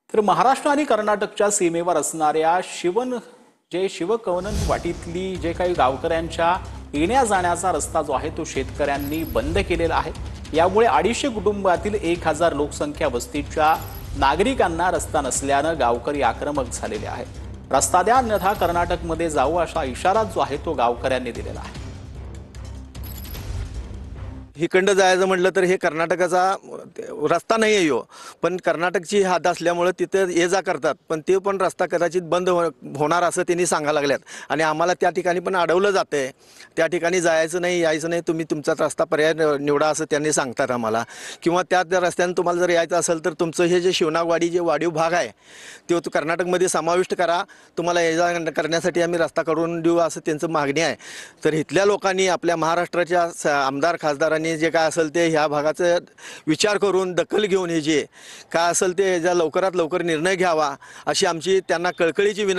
तर महाराष्ट्र आणि कर्नाटकच्या सीमेवर असणाऱ्या शिवकवनन वाटीतली जे काही गावकऱ्यांच्या येण्या जाण्याचा रस्ता जो आहे तो शेतकऱ्यांनी बंद केलेला आहे। यामुळे 250 कुटुंबातील 1000 लोकसंख्या वस्तीच्या नागरिकांना रस्ता नसल्यानं गावकरी आक्रमक झालेले आहेत। रस्ता द्या अन्यथा कर्नाटकमध्ये जाऊ असा इशारा जो आहे तो गावकऱ्यांनी दिलेला आहे। हिकंड जायचं म्हटलं तर हे कर्नाटकाचा रस्ता नाही आहे यो, पण कर्नाटकची हद असल्यामुळे तिथे ये जा करतात, पण ते पण रस्ता कदाचित बंद होणार असं त्यांनी सांगायला लागल्यात आणि आम्हाला त्या ठिकाणी पण अडवलं जाते। त्या ठिकाणी जायचं नाही, यायचं नाही, तुम्ही तुमचा रस्ता पर्याय निवडा असं त्यांनी सांगतात आम्हाला। किंवा त्या रस्त्याने तुम्हाला जर यायचं असेल तर तुमचं हे जे शिवनागवाडी जे वाढीव भाग आहे तो कर्नाटकमध्ये समाविष्ट करा, तुम्हाला ये जा करण्यासाठी आम्ही रस्ता करून देऊ असं त्यांचं मागणी आहे। तर इथल्या लोकांनी आपल्या महाराष्ट्राच्या आमदार खासदारांनी जे काय असेल ते ह्या भागाचा विचार करून दखल घेऊन हे जे काय असेल ते लवकरात लवकर निर्णय घ्यावा अशी आमची त्यांना कळकळीची विनंती।